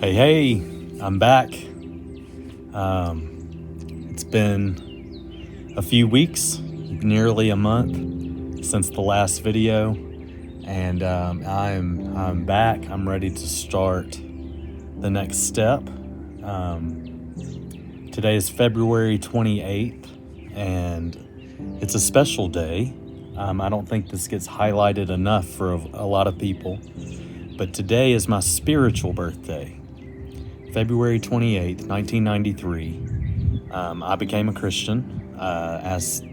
Hey, I'm back. It's been a few weeks, nearly a month since the last video, and I'm back. I'm ready to start the next step. Today is February 28th, and it's a special day. I don't think this gets highlighted enough for a lot of people, but today is my spiritual birthday. February 28th, 1993, I became a Christian, asked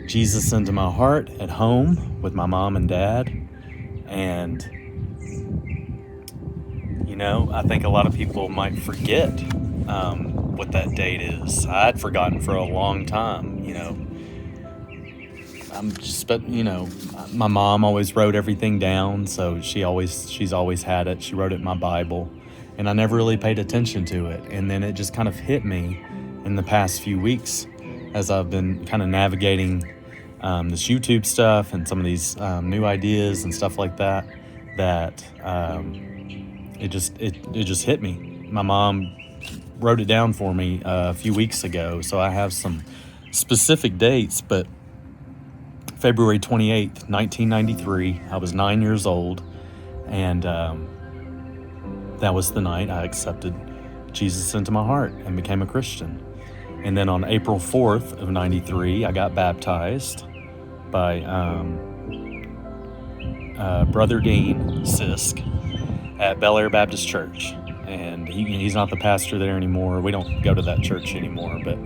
Jesus into my heart at home with my mom and dad. And, I think a lot of people might forget what that date is. I had forgotten for a long time, my mom always wrote everything down, so she's always had it. She wrote it in my Bible. And I never really paid attention to it. And then it just kind of hit me in the past few weeks as I've been kind of navigating this YouTube stuff and some of these new ideas and stuff like that, it just hit me. My mom wrote it down for me a few weeks ago, so I have some specific dates, but February 28th, 1993, I was 9 years old, and that was the night I accepted Jesus into my heart and became a Christian. And then on April 4th of 93, I got baptized by Brother Dean Sisk at Bel Air Baptist Church. And he's not the pastor there anymore. We don't go to that church anymore, but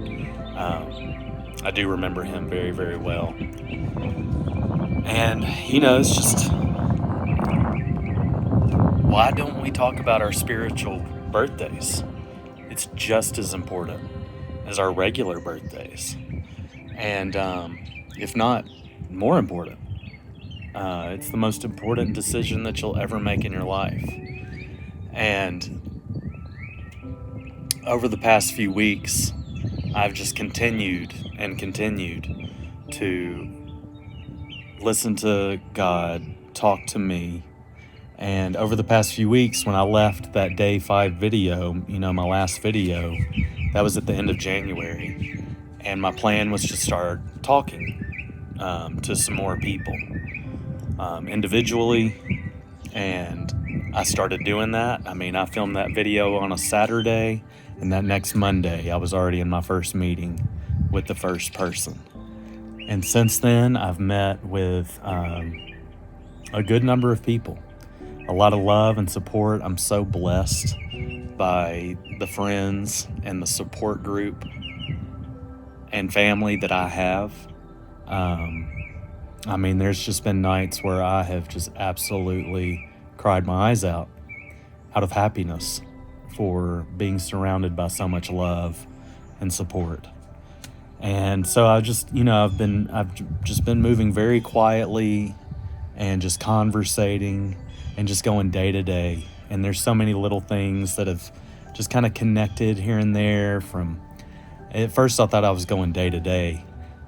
I do remember him very, very well. And, it's just... why don't we talk about our spiritual birthdays? It's just as important as our regular birthdays. And if not more important, it's the most important decision that you'll ever make in your life. And over the past few weeks, I've just continued to listen to God talk to me. And over the past few weeks, when I left that day 5 video, my last video, that was at the end of January. And my plan was to start talking to some more people individually. And I started doing that. I filmed that video on a Saturday, and that next Monday, I was already in my first meeting with the first person. And since then, I've met with a good number of people. A lot of love and support. I'm so blessed by the friends and the support group and family that I have. There's just been nights where I have just absolutely cried my eyes out of happiness for being surrounded by so much love and support. And so I've just been moving very quietly and just conversating and just going day to day. And there's so many little things that have just kind of connected here and there. At first I thought I was going day to day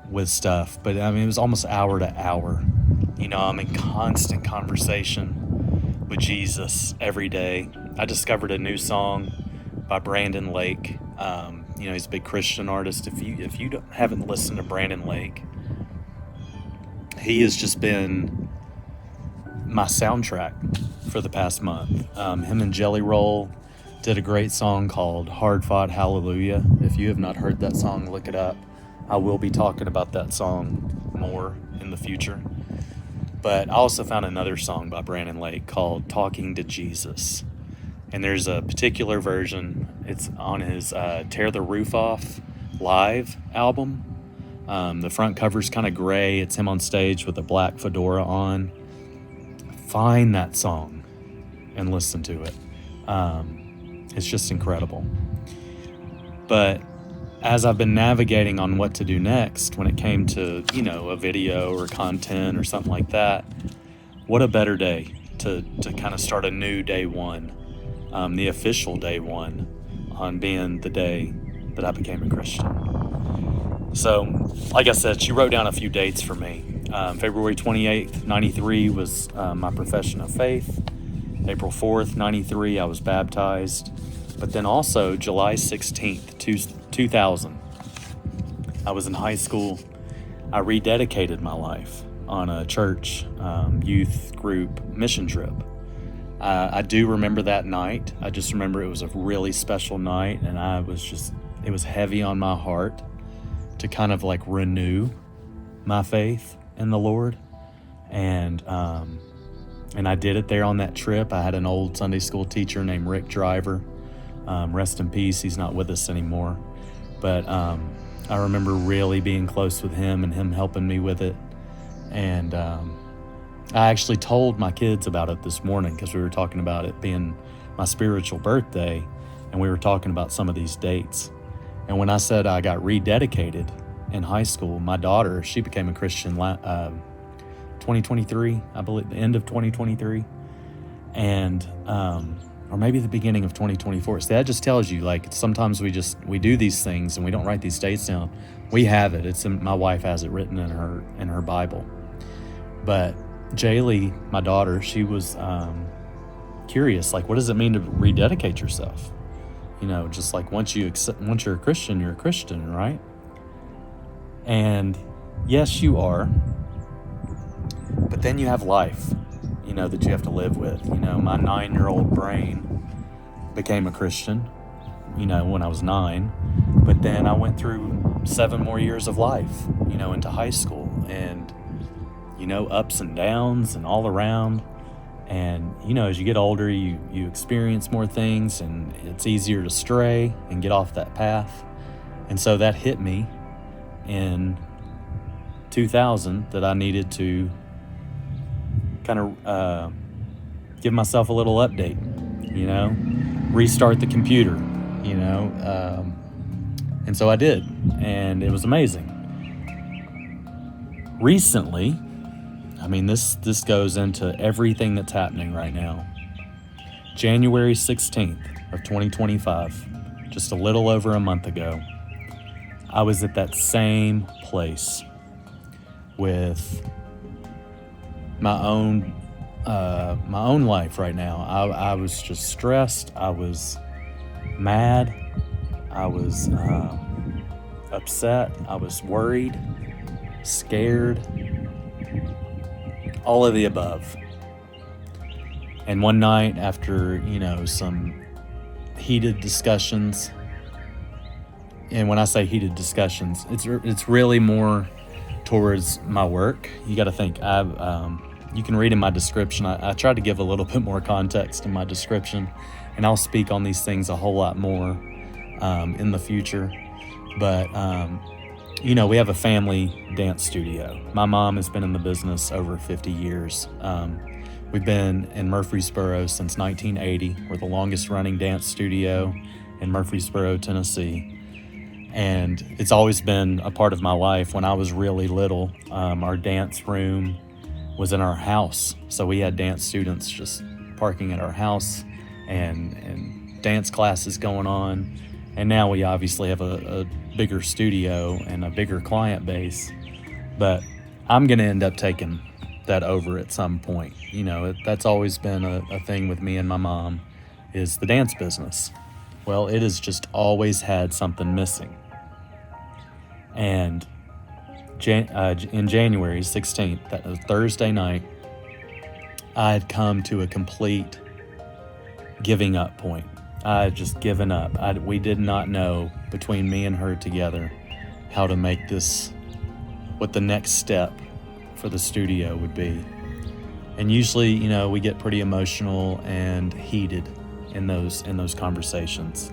with stuff, but it was almost hour to hour. I'm in constant conversation with Jesus every day. I discovered a new song by Brandon Lake. He's a big Christian artist. If you haven't listened to Brandon Lake, he has just been my soundtrack for the past month. Him and Jelly Roll did a great song called Hard Fought Hallelujah. If you have not heard that song, look it up. I will be talking about that song more in the future. But I also found another song by Brandon Lake called Talking to Jesus. And there's a particular version. It's on his Tear the Roof Off live album. The front cover's kind of gray. It's him on stage with a black fedora on. Find that song and listen to it. It's just incredible. But as I've been navigating on what to do next when it came to, a video or content or something like that, what a better day to kind of start a new day one, the official day one, on being the day that I became a Christian. So, like I said, she wrote down a few dates for me. February 28th, 93 was my profession of faith. April 4th, 93, I was baptized. But then also July 16th, 2000, I was in high school. I rededicated my life on a church youth group mission trip. I do remember that night. I just remember it was a really special night, and it was heavy on my heart to kind of like renew my faith in the Lord. And I did it there on that trip. I had an old Sunday school teacher named Rick Driver. Rest in peace. He's not with us anymore. But I remember really being close with him and him helping me with it. And I actually told my kids about it this morning because we were talking about it being my spiritual birthday, and we were talking about some of these dates. And when I said I got rededicated in high school, my daughter, she became a Christian 2023, I believe, the end of 2023, and or maybe the beginning of 2024. So that just tells you, like, sometimes we do these things and we don't write these dates down. We have it. My wife has it written in her Bible. But Jaylee, my daughter, she was curious, like, what does it mean to rededicate yourself? You know, just like once you're a Christian, you're a Christian, right? And yes, you are. But then you have life, you know, that you have to live with. You know, my 9-year-old brain became a Christian, you know, when I was 9. But then I went through 7 more years of life, you know, into high school, and, you know, ups and downs and all around. And, you know, as you get older, you experience more things, and it's easier to stray and get off that path. And so that hit me in 2000 that I needed to kind of give myself a little update, you know, restart the computer, you know. And so I did, and it was amazing. Recently, I mean, this goes into everything that's happening right now. January 16th of 2025, just a little over a month ago, I was at that same place with my own life right now. I was just stressed. I was mad. I was upset. I was worried, scared, all of the above. And one night, after, you know, some heated discussions, and when I say heated discussions, it's really more towards my work. You got to think, you can read in my description, I try to give a little bit more context in my description, and I'll speak on these things a whole lot more in the future. But you know, we have a family dance studio. My mom has been in the business over 50 years. We've been in Murfreesboro since 1980. We're the longest running dance studio in Murfreesboro, Tennessee. And it's always been a part of my life. When I was really little, our dance room was in our house. So we had dance students just parking at our house and dance classes going on. And now we obviously have a bigger studio and a bigger client base. But I'm going to end up taking that over at some point. You know, that's always been a thing with me and my mom, is the dance business. Well, it has just always had something missing. And in January 16th, that was Thursday night, I had come to a complete giving up point. I had just given up. We did not know, between me and her together, how to make this, what the next step for the studio would be. And usually, you know, we get pretty emotional and heated in those conversations.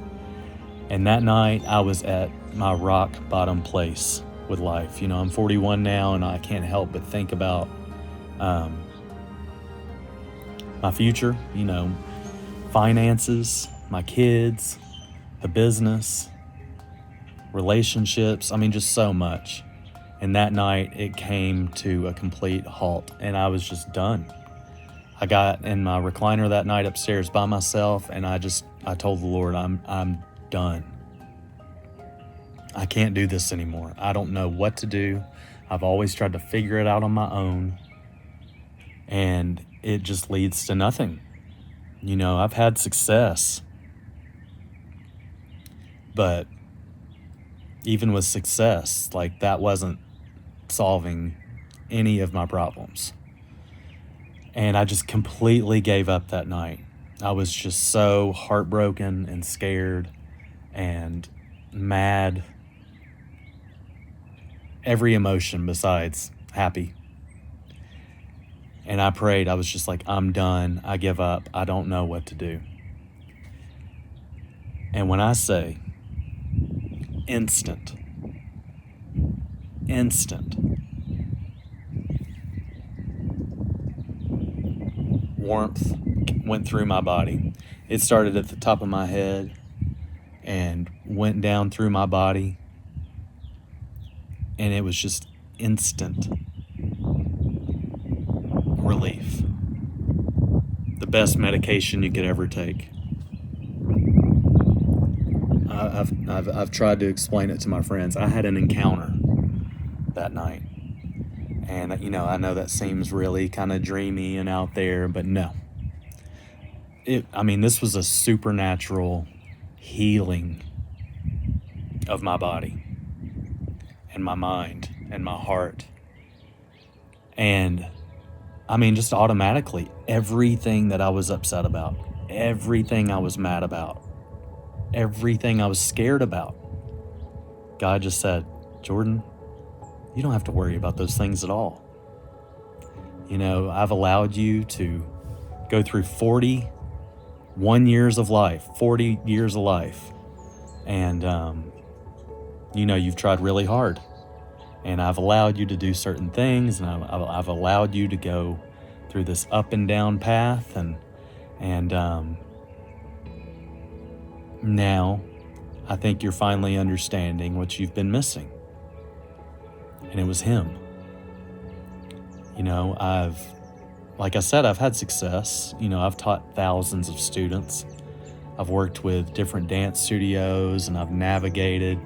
And that night, I was at my rock bottom place with life. You know, I'm 41 now, and I can't help but think about my future, you know, finances, my kids, the business, relationships. I mean, just so much. And that night, it came to a complete halt, and I was just done. I got in my recliner that night upstairs by myself, and I told the Lord, I'm done. I can't do this anymore. I don't know what to do. I've always tried to figure it out on my own, and it just leads to nothing. I've had success, but even with success, like, that wasn't solving any of my problems. And I just completely gave up that night. I was just so heartbroken and scared and mad. Every emotion besides happy. And I prayed. I was just like, I'm done. I give up. I don't know what to do. And when I say instant warmth went through my body. It started at the top of my head and went down through my body. And it was just instant relief. The best medication you could ever take. I've tried to explain it to my friends. I had an encounter that night. And, I know that seems really kind of dreamy and out there, but no. This was a supernatural healing of my body and my mind and my heart. And, just automatically, everything that I was upset about, everything I was mad about, everything I was scared about, God just said, Jordan, you don't have to worry about those things at all. I've allowed you to go through 41 years of life, 40 years of life. And, you've tried really hard. And I've allowed you to do certain things. And I've allowed you to go through this up and down path. And now I think you're finally understanding what you've been missing. And it was him. Like I said, I've had success. I've taught thousands of students. I've worked with different dance studios, and I've navigated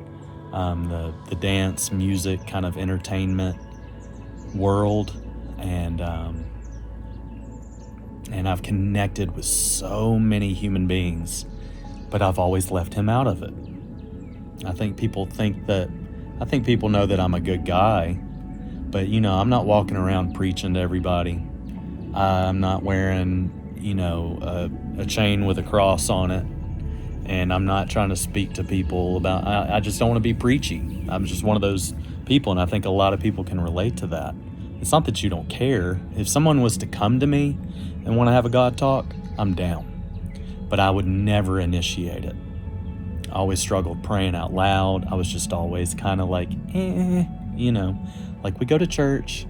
the dance, music, kind of entertainment world. And I've connected with so many human beings, but I've always left him out of it. I think people know that I'm a good guy, but, I'm not walking around preaching to everybody. I'm not wearing, a chain with a cross on it. And I'm not trying to speak to people about, I just don't want to be preachy. I'm just one of those people, and I think a lot of people can relate to that. It's not that you don't care. If someone was to come to me and want to have a God talk, I'm down. But I would never initiate it. I always struggled praying out loud. I was just always kind of like, like we go to church,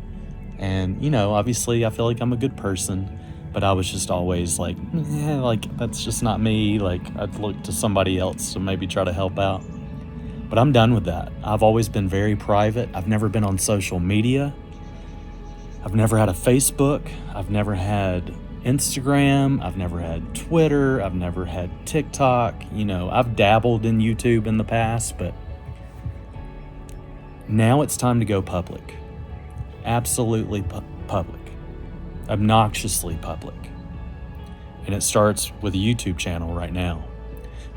and, obviously I feel like I'm a good person, but I was just always like, that's just not me. Like, I'd look to somebody else to maybe try to help out. But I'm done with that. I've always been very private. I've never been on social media. I've never had a Facebook. I've never had Instagram. I've never had Twitter. I've never had TikTok. I've dabbled in YouTube in the past, but now it's time to go public. Absolutely public. Obnoxiously public. And it starts with a YouTube channel right now.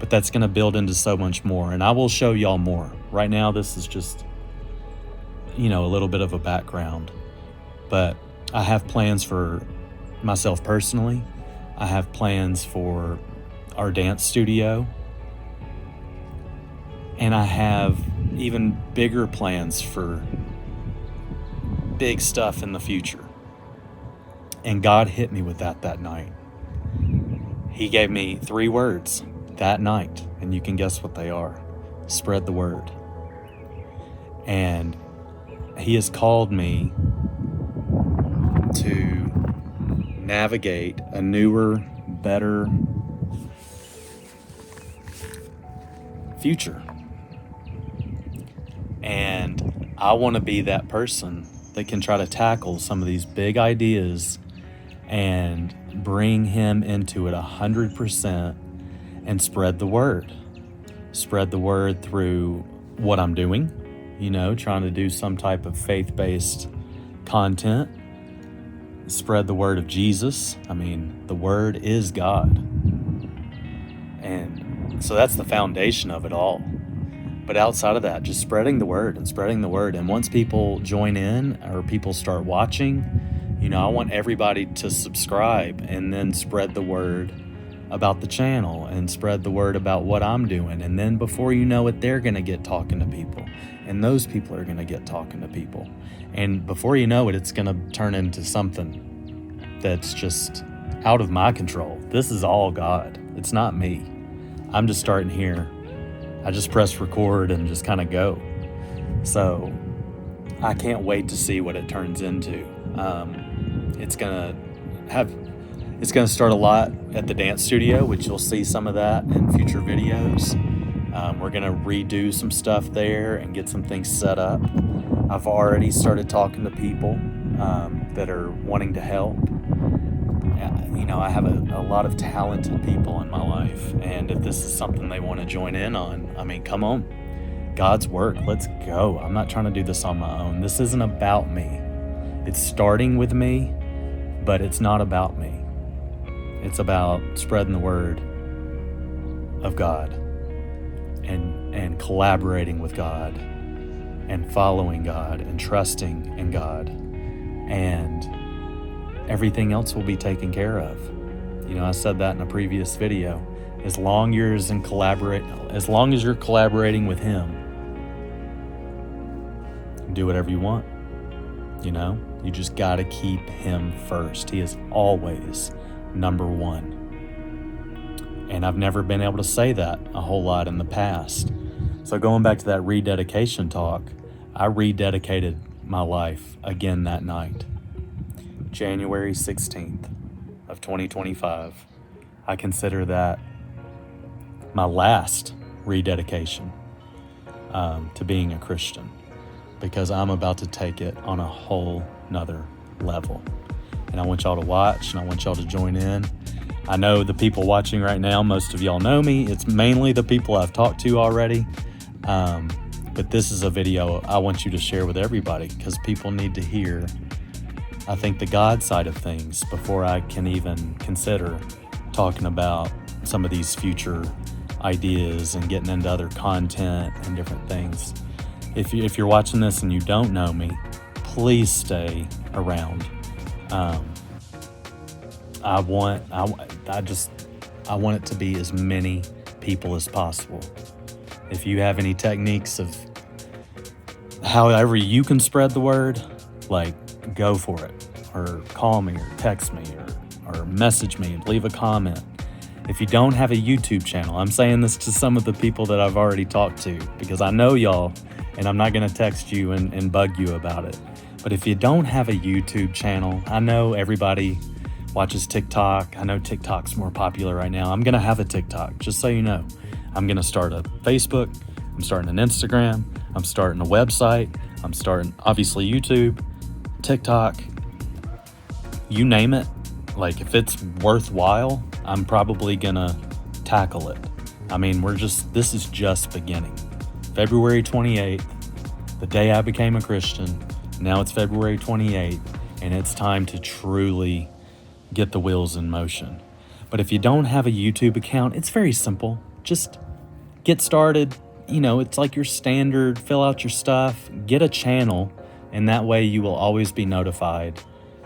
But that's going to build into so much more. And I will show y'all more. Right now, this is just, a little bit of a background. But I have plans for myself personally. I have plans for our dance studio. And I have even bigger plans for big stuff in the future. And God hit me with that night. He gave me 3 words that night, and you can guess what they are. Spread the word. And he has called me to navigate a newer, better future. And I want to be that person that can try to tackle some of these big ideas and bring him into it 100% and spread the word. Spread the word through what I'm doing, trying to do some type of faith-based content. spread the word of Jesus. I mean, the word is God. And so that's the foundation of it all. But outside of that, just spreading the word and spreading the word. And once people join in or people start watching, I want everybody to subscribe and then spread the word about the channel and spread the word about what I'm doing. And then before you know it, they're going to get talking to people. And those people are going to get talking to people. And before you know it, it's going to turn into something that's just out of my control. This is all God. It's not me. I'm just starting here. I just press record and just kind of go. So I can't wait to see what it turns into. It's gonna start a lot at the dance studio, which you'll see some of that in future videos. We're gonna redo some stuff there and get some things set up. I've already started talking to people that are wanting to help. I have a lot of talented people in my life, and if this is something they want to join in on, I mean, come on. God's work, let's go. I'm not trying to do this on my own. This isn't about me. It's starting with me, but it's not about me. It's about spreading the word of God and collaborating with God and following God and trusting in God, and everything else will be taken care of. I said that in a previous video. As long as you're collaborating with Him, do whatever you want. You just got to keep Him first. He is always number one. And I've never been able to say that a whole lot in the past. So going back to that rededication talk, I rededicated my life again that night. January 16th of 2025. I consider that my last rededication to being a Christian, because I'm about to take it on a whole nother level. And I want y'all to watch, and I want y'all to join in. I know the people watching right now, most of y'all know me. It's mainly the people I've talked to already. But this is a video I want you to share with everybody, because people need to hear, I think, the God side of things before I can even consider talking about some of these future ideas and getting into other content and different things. If you're watching this and you don't know me, please stay around. I want it to be as many people as possible. If you have any techniques of however you can spread the word, go for it, or call me or text me or message me and leave a comment. If you don't have a YouTube channel, I'm saying this to some of the people that I've already talked to, because I know y'all, and I'm not going to text you and bug you about it. But if you don't have a YouTube channel, I know everybody watches TikTok. I know TikTok's more popular right now. I'm going to have a TikTok, just so you know. I'm going to start a Facebook. I'm starting an Instagram. I'm starting a website. I'm starting, obviously, YouTube, TikTok, you name it. If it's worthwhile, I'm probably going to tackle it. I mean, this is just beginning. February 28th, the day I became a Christian. Now it's February 28th, and it's time to truly get the wheels in motion. But if you don't have a YouTube account, it's very simple. Just get started. It's like your standard, fill out your stuff, get a channel, and that way you will always be notified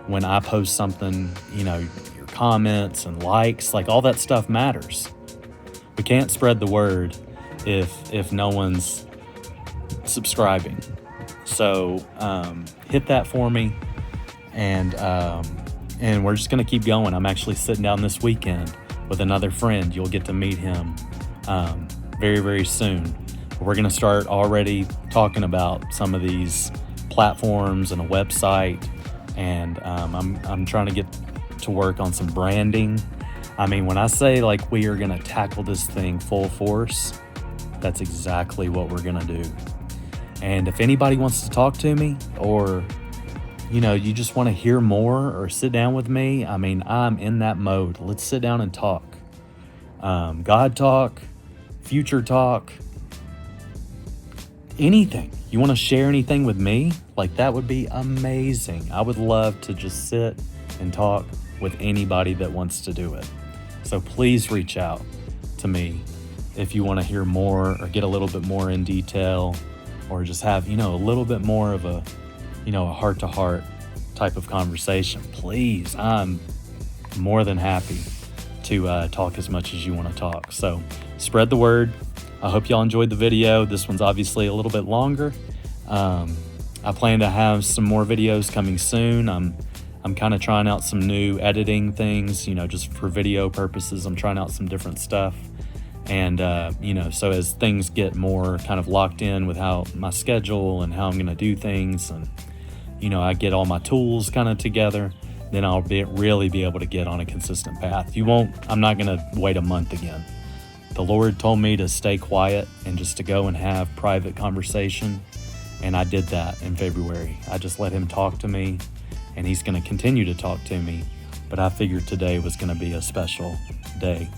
when I post something. Your comments and likes, all that stuff matters. We can't spread the word if no one's subscribing. So hit that for me, and we're just gonna keep going. I'm actually sitting down this weekend with another friend. You'll get to meet him very, very soon. We're gonna start already talking about some of these platforms and a website, and I'm trying to get to work on some branding. I mean, when I say we are gonna tackle this thing full force, that's exactly what we're gonna do. And if anybody wants to talk to me, or you just want to hear more or sit down with me, I mean, I'm in that mode. Let's sit down and talk. God talk, future talk, anything. You want to share anything with me? That would be amazing. I would love to just sit and talk with anybody that wants to do it. So please reach out to me if you want to hear more or get a little bit more in detail, or just have, a little bit more of a heart to heart type of conversation. Please, I'm more than happy to talk as much as you want to talk. So spread the word. I hope y'all enjoyed the video. This one's obviously a little bit longer. I plan to have some more videos coming soon. I'm kind of trying out some new editing things, just for video purposes. I'm trying out some different stuff. And, so as things get more kind of locked in with how my schedule and how I'm going to do things, and, I get all my tools kind of together, then I'll really be able to get on a consistent path. I'm not going to wait a month again. The Lord told me to stay quiet and just to go and have private conversation. And I did that in February. I just let him talk to me, and he's going to continue to talk to me. But I figured today was going to be a special day.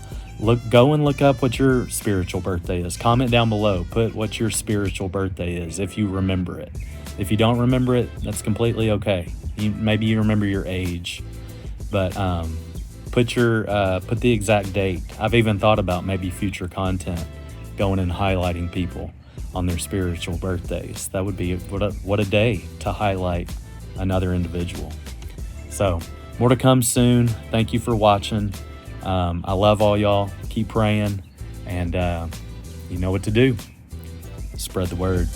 Go and look up what your spiritual birthday is. Comment down below. Put what your spiritual birthday is if you remember it. If you don't remember it, that's completely okay. Maybe you remember your age, but put the exact date. I've even thought about maybe future content going and highlighting people on their spiritual birthdays. That would be what a day to highlight another individual. So more to come soon. Thank you for watching. I love all y'all. Keep praying, and you know what to do. Spread the word.